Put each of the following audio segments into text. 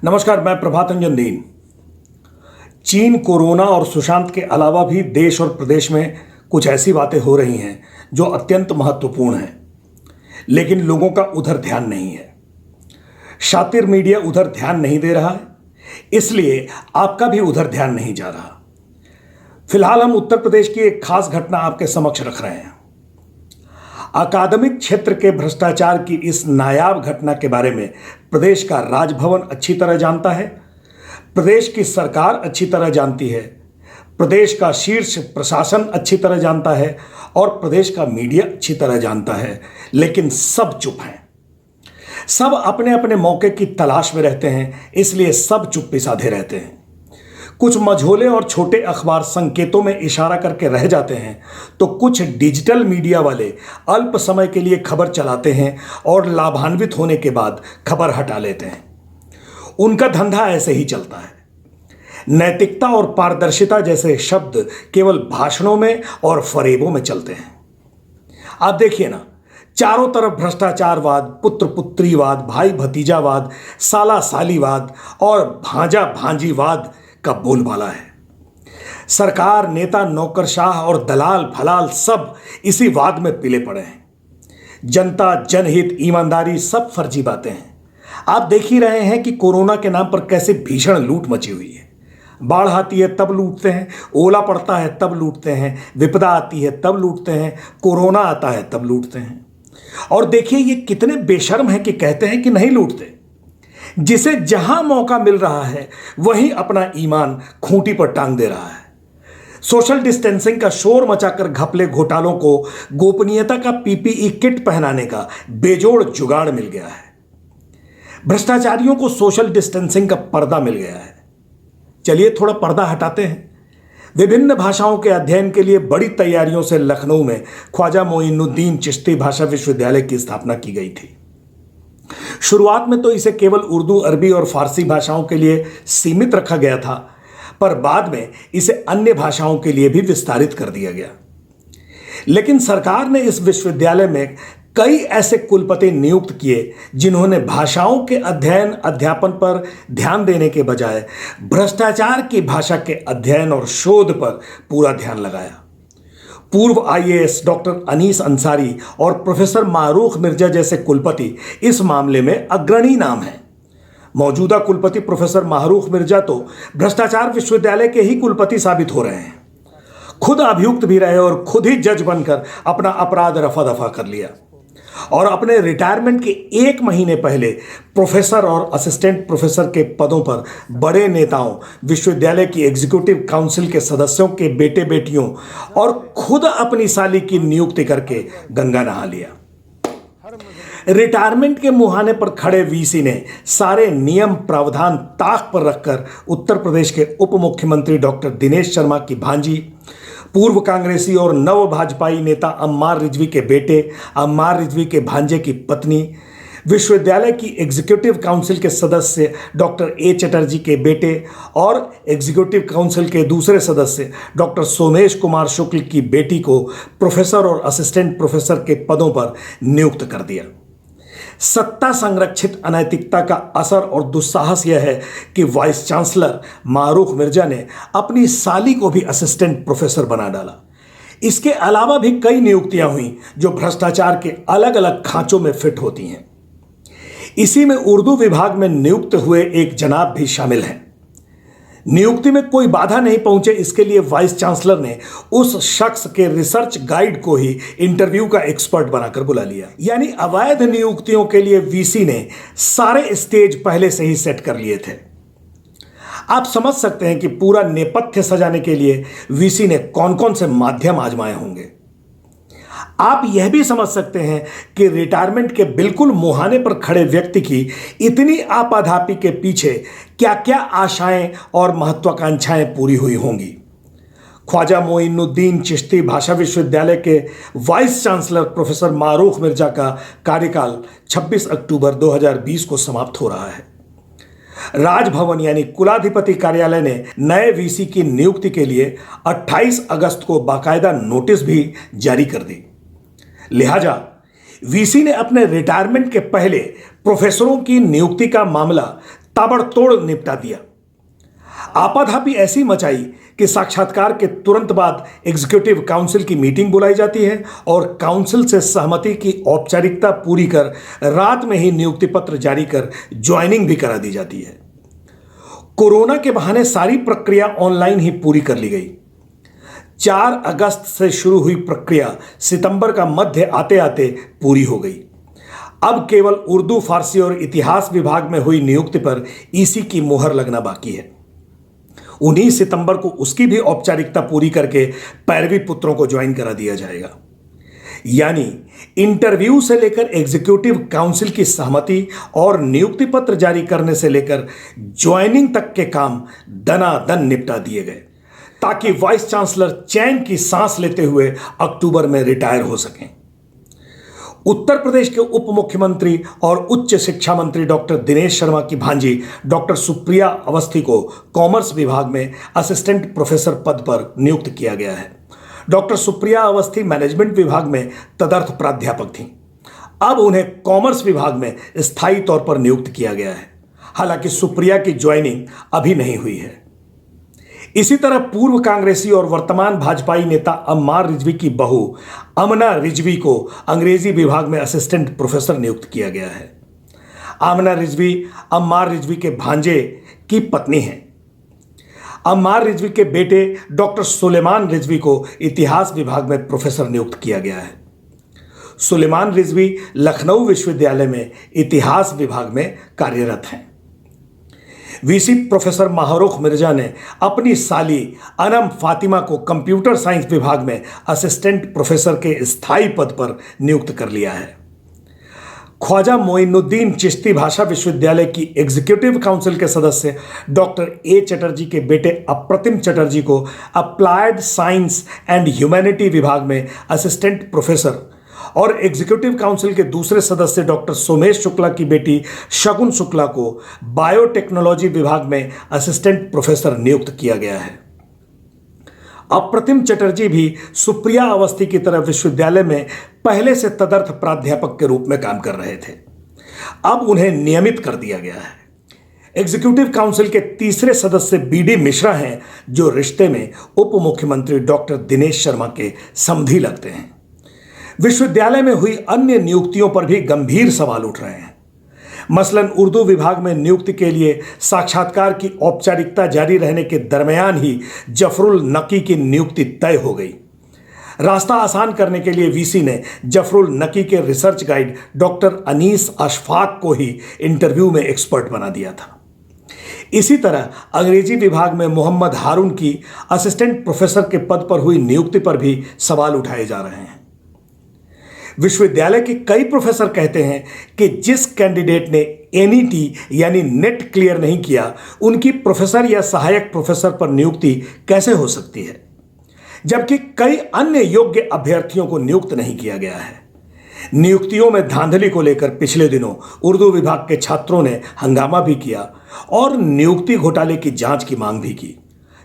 नमस्कार, मैं प्रभात रंजन दीन। चीन, कोरोना और सुशांत के अलावा भी देश और प्रदेश में कुछ ऐसी बातें हो रही हैं जो अत्यंत महत्वपूर्ण हैं, लेकिन लोगों का उधर ध्यान नहीं है। शातिर मीडिया उधर ध्यान नहीं दे रहा है, इसलिए आपका भी उधर ध्यान नहीं जा रहा। फिलहाल हम उत्तर प्रदेश की एक खास घटना आपके समक्ष रख रहे हैं। अकादमिक क्षेत्र के भ्रष्टाचार की इस नायाब घटना के बारे में प्रदेश का राजभवन अच्छी तरह जानता है, प्रदेश की सरकार अच्छी तरह जानती है, प्रदेश का शीर्ष प्रशासन अच्छी तरह जानता है और प्रदेश का मीडिया अच्छी तरह जानता है, लेकिन सब चुप हैं। सब अपने अपने मौके की तलाश में रहते हैं, इसलिए सब चुप्पी साधे रहते हैं। कुछ मझोले और छोटे अखबार संकेतों में इशारा करके रह जाते हैं, तो कुछ डिजिटल मीडिया वाले अल्प समय के लिए खबर चलाते हैं और लाभान्वित होने के बाद खबर हटा लेते हैं। उनका धंधा ऐसे ही चलता है। नैतिकता और पारदर्शिता जैसे शब्द केवल भाषणों में और फरेबों में चलते हैं। आप देखिए ना, चारों तरफ भ्रष्टाचारवाद, पुत्र पुत्रीवाद, भाई भतीजावाद, साला सालीवाद और भांजा भांजीवाद का बोलबाला है। सरकार, नेता, नौकरशाह और दलाल फलाल सब इसी वाद में पिले पड़े हैं। जनता, जनहित, ईमानदारी सब फर्जी बातें हैं। आप देख ही रहे हैं कि कोरोना के नाम पर कैसे भीषण लूट मची हुई है। बाढ़ आती है तब लूटते हैं, ओला पड़ता है तब लूटते हैं, विपदा आती है तब लूटते हैं, कोरोना आता है तब लूटते हैं। और देखिए ये कितने बेशर्म हैं कि कहते हैं कि नहीं लूटते। जिसे जहां मौका मिल रहा है वहीं अपना ईमान खूंटी पर टांग दे रहा है। सोशल डिस्टेंसिंग का शोर मचाकर घपले घोटालों को गोपनीयता का पीपीई किट पहनाने का बेजोड़ जुगाड़ मिल गया है। भ्रष्टाचारियों को सोशल डिस्टेंसिंग का पर्दा मिल गया है। चलिए थोड़ा पर्दा हटाते हैं। विभिन्न भाषाओं के अध्ययन के लिए बड़ी तैयारियों से लखनऊ में ख्वाजा मोइनुद्दीन चिश्ती भाषा विश्वविद्यालय की स्थापना की गई थी। शुरुआत में तो इसे केवल उर्दू, अरबी और फारसी भाषाओं के लिए सीमित रखा गया था, पर बाद में इसे अन्य भाषाओं के लिए भी विस्तारित कर दिया गया। लेकिन सरकार ने इस विश्वविद्यालय में कई ऐसे कुलपति नियुक्त किए जिन्होंने भाषाओं के अध्ययन अध्यापन पर ध्यान देने के बजाय भ्रष्टाचार की भाषा के अध्ययन और शोध पर पूरा ध्यान लगाया। पूर्व आईएएस डॉक्टर अनीस अंसारी और प्रोफेसर मारूख मिर्जा जैसे कुलपति इस मामले में अग्रणी नाम हैं। मौजूदा कुलपति प्रोफेसर मारूख मिर्जा तो भ्रष्टाचार विश्वविद्यालय के ही कुलपति साबित हो रहे हैं। खुद अभियुक्त भी रहे और खुद ही जज बनकर अपना अपराध रफा दफा कर लिया। और अपने रिटायरमेंट के एक महीने पहले प्रोफेसर और असिस्टेंट प्रोफेसर के पदों पर बड़े नेताओं, विश्वविद्यालय की एग्जीक्यूटिव काउंसिल के सदस्यों के बेटे बेटियों और खुद अपनी साली की नियुक्ति करके गंगा नहा लिया। रिटायरमेंट के मुहाने पर खड़े वीसी ने सारे नियम प्रावधान ताक पर रखकर उत्तर प्रदेश के उप मुख्यमंत्री डॉक्टर दिनेश शर्मा की भांजी, पूर्व कांग्रेसी और नव भाजपाई नेता अम्मार रिजवी के बेटे, अम्मार रिजवी के भांजे की पत्नी, विश्वविद्यालय की एग्जीक्यूटिव काउंसिल के सदस्य डॉक्टर ए चटर्जी के बेटे और एग्जीक्यूटिव काउंसिल के दूसरे सदस्य डॉक्टर सोमेश कुमार शुक्ल की बेटी को प्रोफेसर और असिस्टेंट प्रोफेसर के पदों पर नियुक्त कर दिया। सत्ता संरक्षित अनैतिकता का असर और दुस्साहस यह है कि वाइस चांसलर मारूख मिर्जा ने अपनी साली को भी असिस्टेंट प्रोफेसर बना डाला। इसके अलावा भी कई नियुक्तियां हुई जो भ्रष्टाचार के अलग अलग खांचों में फिट होती हैं। इसी में उर्दू विभाग में नियुक्त हुए एक जनाब भी शामिल हैं। नियुक्ति में कोई बाधा नहीं पहुंचे, इसके लिए वाइस चांसलर ने उस शख्स के रिसर्च गाइड को ही इंटरव्यू का एक्सपर्ट बनाकर बुला लिया। यानी अवैध नियुक्तियों के लिए वीसी ने सारे स्टेज पहले से ही सेट कर लिए थे। आप समझ सकते हैं कि पूरा नेपथ्य सजाने के लिए वीसी ने कौन कौन से माध्यम आजमाए होंगे। आप यह भी समझ सकते हैं कि रिटायरमेंट के बिल्कुल मुहाने पर खड़े व्यक्ति की इतनी आपाधापी के पीछे क्या क्या आशाएं और महत्वाकांक्षाएं पूरी हुई होंगी। ख्वाजा मोइनुद्दीन चिश्ती भाषा विश्वविद्यालय के vice chancellor professor Marukh Mirza का कार्यकाल 26 अक्टूबर 2020 को समाप्त हो रहा है। राजभवन यानी कुलाधिपति कार्यालय ने नए वीसी की नियुक्ति के लिए 28 अगस्त को बाकायदा नोटिस भी जारी कर दी। लिहाजा वीसी ने अपने रिटायरमेंट के पहले प्रोफेसरों की नियुक्ति का मामला ताबड़तोड़ निपटा दिया। आपाधापी ऐसी मचाई कि साक्षात्कार के तुरंत बाद एग्जीक्यूटिव काउंसिल की मीटिंग बुलाई जाती है और काउंसिल से सहमति की औपचारिकता पूरी कर रात में ही नियुक्ति पत्र जारी कर ज्वाइनिंग भी करा दी जाती है। कोरोना के बहाने सारी प्रक्रिया ऑनलाइन ही पूरी कर ली गई। 4 अगस्त से शुरू हुई प्रक्रिया सितंबर का मध्य आते आते पूरी हो गई। अब केवल उर्दू, फारसी और इतिहास विभाग में हुई नियुक्ति पर ईसी की मुहर लगना बाकी है। 19 सितंबर को उसकी भी औपचारिकता पूरी करके 15वीं पुत्रों को ज्वाइन करा दिया जाएगा। यानी इंटरव्यू से लेकर एग्जीक्यूटिव काउंसिल की सहमति और नियुक्ति पत्र जारी करने से लेकर ज्वाइनिंग तक के काम दनादन निपटा दिए गए, ताकि वाइस चांसलर चैन की सांस लेते हुए अक्टूबर में रिटायर हो सकें। उत्तर प्रदेश के उप मुख्यमंत्री और उच्च शिक्षा मंत्री डॉक्टर दिनेश शर्मा की भांजी डॉक्टर सुप्रिया अवस्थी को कॉमर्स विभाग में असिस्टेंट प्रोफेसर पद पर नियुक्त किया गया है। डॉक्टर सुप्रिया अवस्थी मैनेजमेंट विभाग में तदर्थ प्राध्यापक थीं। अब उन्हें कॉमर्स विभाग में स्थायी तौर पर नियुक्त किया गया है। हालांकि सुप्रिया की ज्वाइनिंग अभी नहीं हुई है। इसी तरह पूर्व कांग्रेसी और वर्तमान भाजपाई नेता अम्मार रिजवी की बहू आमना रिजवी को अंग्रेजी विभाग में असिस्टेंट प्रोफेसर नियुक्त किया गया है। आमना रिजवी अम्मार रिजवी के भांजे की पत्नी हैं। अम्मार रिजवी के बेटे डॉक्टर सुलेमान रिजवी को इतिहास विभाग में प्रोफेसर नियुक्त किया गया है। सुलेमान रिजवी लखनऊ विश्वविद्यालय में इतिहास विभाग में कार्यरत हैं। वीसी प्रोफेसर माहरूख मिर्जा ने अपनी साली अनम फातिमा को कंप्यूटर साइंस विभाग में असिस्टेंट प्रोफेसर के स्थायी पद पर नियुक्त कर लिया है। ख्वाजा मोइनुद्दीन चिश्ती भाषा विश्वविद्यालय की एग्जीक्यूटिव काउंसिल के सदस्य डॉक्टर ए चटर्जी के बेटे अप्रतिम चटर्जी को अप्लाइड साइंस एंड ह्यूमैनिटी विभाग में असिस्टेंट प्रोफेसर और एग्जीक्यूटिव काउंसिल के दूसरे सदस्य डॉक्टर सोमेश शुक्ला की बेटी शगुन शुक्ला को बायोटेक्नोलॉजी विभाग में असिस्टेंट प्रोफेसर नियुक्त किया गया है। अप्रतिम चटर्जी भी सुप्रिया अवस्थी की तरह विश्वविद्यालय में पहले से तदर्थ प्राध्यापक के रूप में काम कर रहे थे। अब उन्हें नियमित कर दिया गया है। एग्जीक्यूटिव काउंसिल के तीसरे सदस्य बीडी मिश्रा हैं, जो रिश्ते में उप मुख्यमंत्री डॉक्टर दिनेश शर्मा के समधी लगते हैं। विश्वविद्यालय में हुई अन्य नियुक्तियों पर भी गंभीर सवाल उठ रहे हैं। मसलन उर्दू विभाग में नियुक्ति के लिए साक्षात्कार की औपचारिकता जारी रहने के दरमियान ही जफरुल नकी की नियुक्ति तय हो गई। रास्ता आसान करने के लिए वीसी ने जफरुल नकी के research guide doctor Anees Ashfaq को ही इंटरव्यू में एक्सपर्ट बना दिया था। इसी तरह अंग्रेजी विभाग में मोहम्मद हारून की असिस्टेंट प्रोफेसर के पद पर हुई नियुक्ति पर भी सवाल उठाए जा रहे हैं। विश्वविद्यालय के कई प्रोफेसर कहते हैं कि जिस कैंडिडेट ने एनईटी यानी नेट क्लियर नहीं किया, उनकी प्रोफेसर या सहायक प्रोफेसर पर नियुक्ति कैसे हो सकती है, जबकि कई अन्य योग्य अभ्यर्थियों को नियुक्त नहीं किया गया है। नियुक्तियों में धांधली को लेकर पिछले दिनों उर्दू विभाग के छात्रों ने हंगामा भी किया और नियुक्ति घोटाले की जांच की मांग भी की।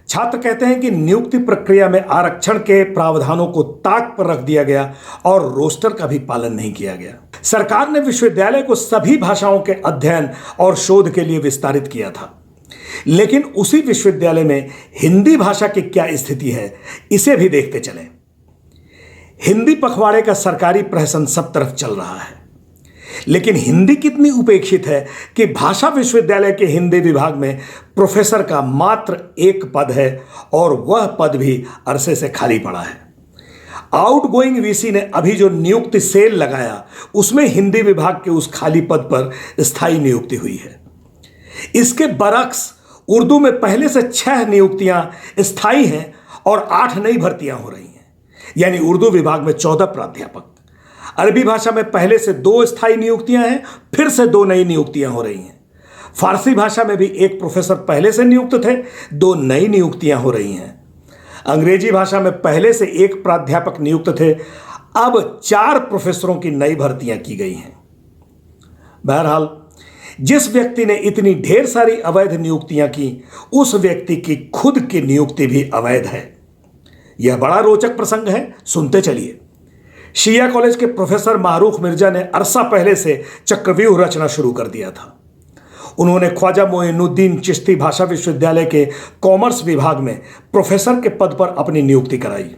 छात्र कहते हैं कि नियुक्ति प्रक्रिया में आरक्षण के प्रावधानों को ताक पर रख दिया गया और रोस्टर का भी पालन नहीं किया गया। सरकार ने विश्वविद्यालय को सभी भाषाओं के अध्ययन और शोध के लिए विस्तारित किया था, लेकिन उसी विश्वविद्यालय में हिंदी भाषा की क्या स्थिति है, इसे भी देखते चलें। हिंदी पखवाड़े का सरकारी प्रहसन सब तरफ चल रहा है, लेकिन हिंदी कितनी उपेक्षित है कि भाषा विश्वविद्यालय के हिंदी विभाग में प्रोफेसर का मात्र एक पद है और वह पद भी अरसे से खाली पड़ा है। आउटगोइंग वीसी ने अभी जो नियुक्ति सेल लगाया, उसमें हिंदी विभाग के उस खाली पद पर स्थायी नियुक्ति हुई है। इसके बरक्स उर्दू में पहले से 6 नियुक्तियां स्थायी हैं और 8 नई भर्तियां हो रही हैं, यानी उर्दू विभाग में 14 प्राध्यापक। अरबी भाषा में पहले से 2 स्थायी नियुक्तियां हैं, फिर से 2 नई नियुक्तियां हो रही हैं। फारसी भाषा में भी 1 प्रोफेसर पहले से नियुक्त थे, 2 नई नियुक्तियां हो रही हैं। अंग्रेजी भाषा में पहले से 1 प्राध्यापक नियुक्त थे, अब 4 प्रोफेसरों की नई भर्तियां की गई हैं। बहरहाल, जिस व्यक्ति ने इतनी ढेर सारी अवैध नियुक्तियां की, उस व्यक्ति की खुद की नियुक्ति भी अवैध है। यह बड़ा रोचक प्रसंग है, सुनते चलिए। शिया कॉलेज के प्रोफेसर मारूख मिर्जा ने अरसा पहले से चक्रव्यूह रचना शुरू कर दिया था। उन्होंने ख्वाजा मोइनुद्दीन चिश्ती भाषा विश्वविद्यालय के कॉमर्स विभाग में प्रोफेसर के पद पर अपनी नियुक्ति कराई।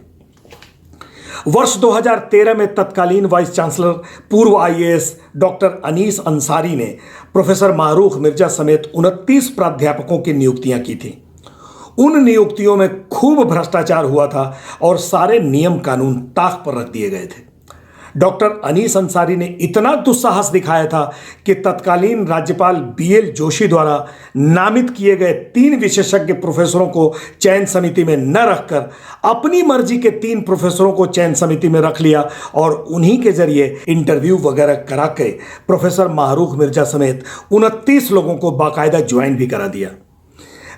वर्ष 2013 में तत्कालीन वाइस चांसलर पूर्व आईएएस डॉक्टर अनीस अंसारी ने प्रोफेसर मारूख मिर्जा समेत 29 प्राध्यापकों की नियुक्तियां की थीं। उन नियुक्तियों में खूब भ्रष्टाचार हुआ था और सारे नियम कानून ताक पर रख दिए गए थे। डॉक्टर अनीस अंसारी ने इतना दुस्साहस दिखाया था कि तत्कालीन राज्यपाल बीएल जोशी द्वारा नामित किए गए 3 विशेषज्ञ प्रोफेसरों को चयन समिति में न रखकर अपनी मर्जी के 3 प्रोफेसरों को चयन समिति में रख लिया और उन्हीं के जरिए इंटरव्यू वगैरह करा के प्रोफेसर मारूख मिर्जा समेत 29 लोगों को बाकायदा ज्वाइन भी करा दिया।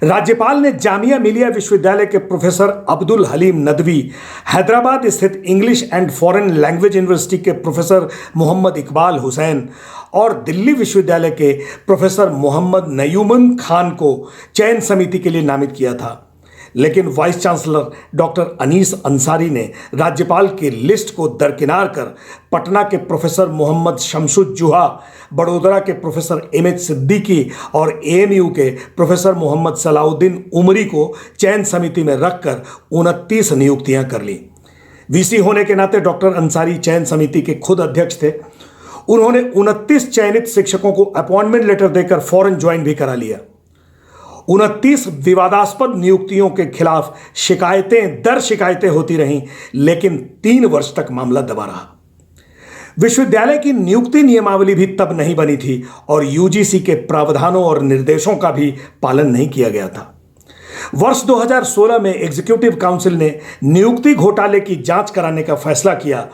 राज्यपाल ने जामिया मिलिया विश्वविद्यालय के प्रोफेसर अब्दुल हलीम नदवी, हैदराबाद स्थित English and foreign language university के प्रोफेसर मोहम्मद इकबाल हुसैन और दिल्ली विश्वविद्यालय के प्रोफेसर मोहम्मद नयूमन खान को चयन समिति के लिए नामित किया था। लेकिन vice chancellor doctor Anees Ansari ने राज्यपाल की लिस्ट को दरकिनार कर पटना के प्रोफेसर मोहम्मद शमसुज्जुहा, बड़ोदरा के प्रोफेसर एमएच सिद्दीकी और एएमयू के प्रोफेसर मोहम्मद सलाउद्दीन उमरी को चयन समिति में रखकर 29 नियुक्तियां कर ली। वीसी होने के नाते डॉक्टर अंसारी चयन समिति के खुद अध्यक्ष थे। उन्होंने 29 चयनित शिक्षकों को अपॉइंटमेंट लेटर देकर फौरन ज्वाइन भी करा लिया। 29 विवादास्पद नियुक्तियों के खिलाफ शिकायतें दर शिकायतें होती रहीं, लेकिन 3 वर्ष तक मामला दबा रहा। विश्वविद्यालय की नियुक्ति नियमावली भी तब नहीं बनी थी और यूजीसी के प्रावधानों और निर्देशों का भी पालन नहीं किया गया था। वर्ष 2016 में एग्जीक्यूटिव काउंसिल ने नियुक्ति घोटाले की जांच कराने का फैसला किया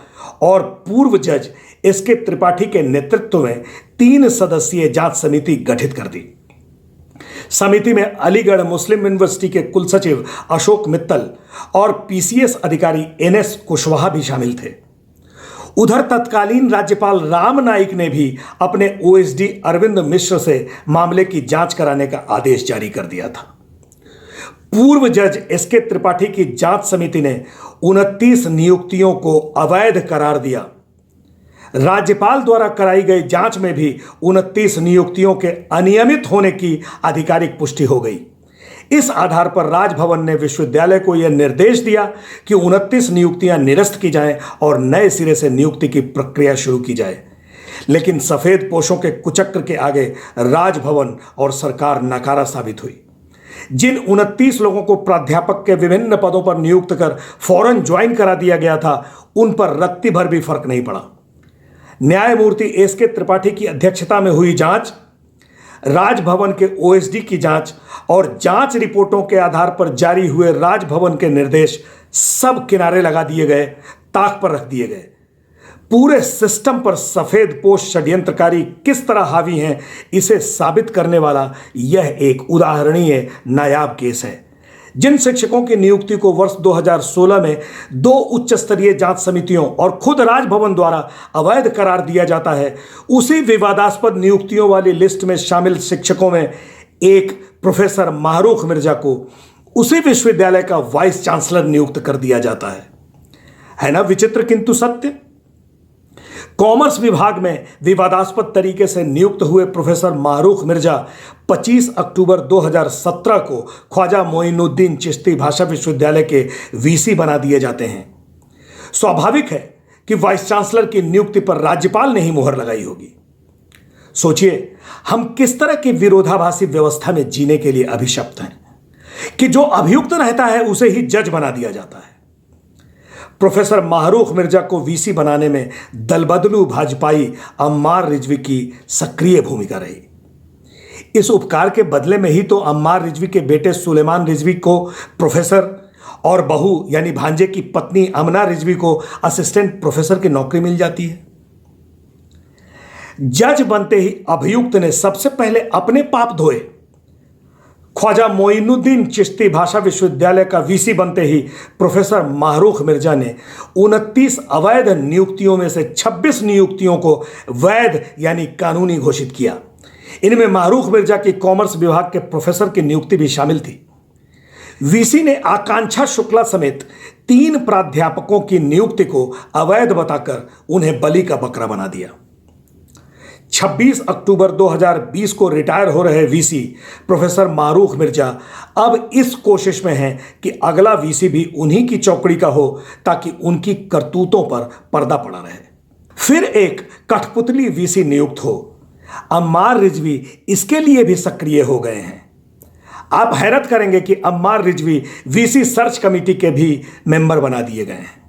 और पूर्व जज एसके त्रिपाठी के नेतृत्व में 3 सदस्यीय जांच समिति गठित कर दी। समिति में अलीगढ़ मुस्लिम यूनिवर्सिटी के कुलसचिव अशोक मित्तल और पीसीएस अधिकारी एनएस कुशवाहा भी शामिल थे। उधर तत्कालीन राज्यपाल राम नाईक ने भी अपने ओएसडी अरविंद मिश्र से मामले की जांच कराने का आदेश जारी कर दिया था। पूर्व जज एसके त्रिपाठी की जांच समिति ने 29 नियुक्तियों को अवैध करार दिया। राज्यपाल द्वारा कराई गई जांच में भी 29 नियुक्तियों के अनियमित होने की आधिकारिक पुष्टि हो गई। इस आधार पर राजभवन ने विश्वविद्यालय को यह निर्देश दिया कि 29 नियुक्तियां निरस्त की जाएं और नए सिरे से नियुक्ति की प्रक्रिया शुरू की जाए। लेकिन सफेद पोशों के कुचक्र के आगे राजभवन और सरकार नाकारा साबित हुई। जिन 29 लोगों को प्राध्यापक के विभिन्न पदों पर नियुक्त कर फौरन ज्वाइन करा दिया गया था, उन पर रत्ती भर भी फर्क नहीं पड़ा। न्यायमूर्ति एसके त्रिपाठी की अध्यक्षता में हुई जांच, राजभवन के ओएसडी की जांच और जांच रिपोर्टों के आधार पर जारी हुए राजभवन के निर्देश सब किनारे लगा दिए गए, ताक पर रख दिए गए। पूरे सिस्टम पर सफेद पोश षड्यंत्रकारी किस तरह हावी हैं, इसे साबित करने वाला यह एक उदाहरणीय नायाब केस है। जिन शिक्षकों की नियुक्ति को वर्ष 2016 में 2 उच्च स्तरीय जांच समितियों और खुद राजभवन द्वारा अवैध करार दिया जाता है, उसी विवादास्पद नियुक्तियों वाली लिस्ट में शामिल शिक्षकों में एक प्रोफेसर मारूख मिर्जा को उसी विश्वविद्यालय का वाइस चांसलर नियुक्त कर दिया जाता है ना विचित्र किंतु सत्य। कॉमर्स विभाग में विवादास्पद तरीके से नियुक्त हुए प्रोफेसर मारूख मिर्जा 25 अक्टूबर 2017 को ख्वाजा मोइनुद्दीन चिश्ती भाषा विश्वविद्यालय के वीसी बना दिए जाते हैं। स्वाभाविक है कि वाइस चांसलर की नियुक्ति पर राज्यपाल ने ही मुहर लगाई होगी। सोचिए, हम किस तरह की विरोधाभासी व्यवस्था में जीने के लिए अभिशप्त हैं कि जो अभियुक्त रहता है उसे ही जज बना दिया जाता है। प्रोफेसर मारूख मिर्जा को वीसी बनाने में दलबदलू भाजपाई अम्मार रिजवी की सक्रिय भूमिका रही। इस उपकार के बदले में ही तो अम्मार रिजवी के बेटे सुलेमान रिजवी को प्रोफेसर और बहू यानी भांजे की पत्नी अमना रिजवी को असिस्टेंट प्रोफेसर की नौकरी मिल जाती है। जज बनते ही अभियुक्त ने सबसे पहले अपने पाप धोए। ख्वाजा मोइनुद्दीन चिश्ती भाषा विश्वविद्यालय का वीसी बनते ही प्रोफेसर मारूख मिर्जा ने 29 अवैध नियुक्तियों में से 26 नियुक्तियों को वैध यानी कानूनी घोषित किया। इनमें मारूख मिर्जा की कॉमर्स विभाग के प्रोफेसर की नियुक्ति भी शामिल थी। वीसी ने आकांक्षा शुक्ला समेत 3 प्राध्यापकों की नियुक्ति को अवैध बताकर उन्हें बलि का बकरा बना दिया। 26 अक्टूबर 2020 को रिटायर हो रहे वीसी प्रोफेसर मारूख मिर्जा अब इस कोशिश में हैं कि अगला वीसी भी उन्हीं की चौकड़ी का हो, ताकि उनकी करतूतों पर पर्दा पड़ा रहे। फिर एक कठपुतली वीसी नियुक्त हो। अम्मार रिजवी इसके लिए भी सक्रिय हो गए हैं। आप हैरत करेंगे कि Ammar Rizvi VC search committee के भी मेंबर बना दिए गए हैं।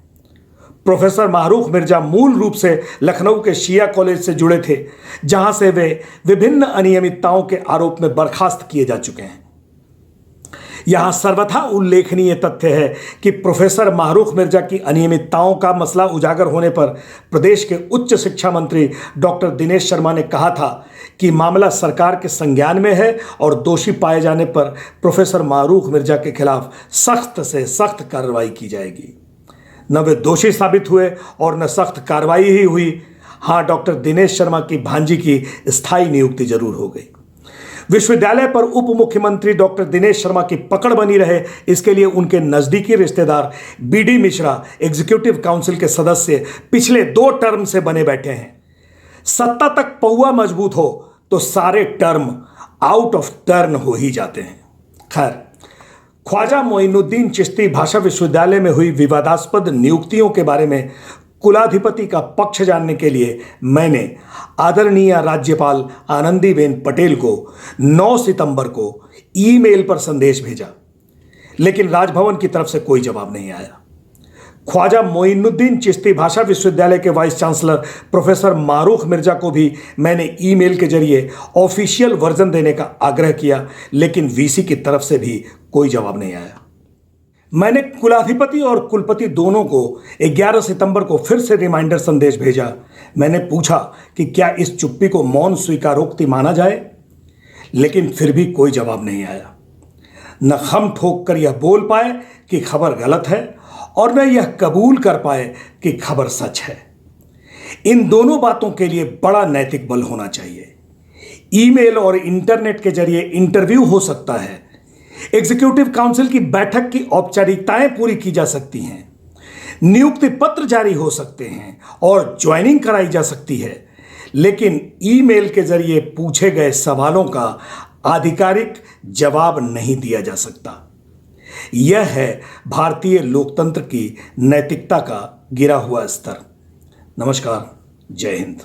प्रोफेसर मारूख मिर्जा मूल रूप से लखनऊ के शिया कॉलेज से जुड़े थे, जहां से वे विभिन्न अनियमितताओं के आरोप में बर्खास्त किए जा चुके हैं। यहां सर्वथा उल्लेखनीय तथ्य है कि प्रोफेसर मारूख मिर्जा की अनियमितताओं का मसला उजागर होने पर प्रदेश के उच्च शिक्षा मंत्री डॉक्टर दिनेश शर्मा ने कहा था कि मामला सरकार के संज्ञान में है और दोषी पाए जाने पर प्रोफेसर मारूख मिर्जा के खिलाफ सख्त से सख्त कार्रवाई की जाएगी। न वे दोषी साबित हुए और न सख्त कार्रवाई ही हुई। हाँ, डॉक्टर दिनेश शर्मा की भांजी की स्थायी नियुक्ति जरूर हो गई। विश्वविद्यालय पर उप मुख्यमंत्री डॉक्टर दिनेश शर्मा की पकड़ बनी रहे, इसके लिए उनके नजदीकी रिश्तेदार बीडी मिश्रा एग्जीक्यूटिव काउंसिल के सदस्य पिछले 2 टर्म से बने बैठे हैं। सत्ता तक पौआ मजबूत हो तो सारे टर्म आउट ऑफ टर्न हो ही जाते हैं। खैर, ख्वाजा मोइनुद्दीन चिश्ती भाषा विश्वविद्यालय में हुई विवादास्पद नियुक्तियों के बारे में कुलाधिपति का पक्ष जानने के लिए मैंने आदरणीय राज्यपाल आनंदीबेन पटेल को 9 सितंबर को ईमेल पर संदेश भेजा, लेकिन राजभवन की तरफ से कोई जवाब नहीं आया। ख्वाजा मोइनुद्दीन चिश्ती भाषा विश्वविद्यालय के vice chancellor professor Marukh Mirza को भी मैंने ईमेल के जरिए ऑफिशियल वर्जन देने का आग्रह किया, लेकिन वीसी की तरफ से भी कोई जवाब नहीं आया। मैंने कुलाधिपति और कुलपति दोनों को 11 सितंबर को फिर से रिमाइंडर संदेश भेजा। मैंने पूछा कि क्या इस चुप्पी को मौन स्वीकारोक्ति माना जाए, लेकिन फिर भी कोई जवाब नहीं आया। न खम ठोक कर यह बोल पाए कि खबर गलत है और न यह कबूल कर पाए कि खबर सच है। इन दोनों बातों के लिए बड़ा नैतिक बल होना चाहिए। ईमेल और इंटरनेट के जरिए इंटरव्यू हो सकता है, एग्जीक्यूटिव काउंसिल की बैठक की औपचारिकताएं पूरी की जा सकती हैं, नियुक्ति पत्र जारी हो सकते हैं और ज्वाइनिंग कराई जा सकती है, लेकिन ईमेल के जरिए पूछे गए सवालों का आधिकारिक जवाब नहीं दिया जा सकता। यह है भारतीय लोकतंत्र की नैतिकता का गिरा हुआ स्तर। नमस्कार, जय हिंद।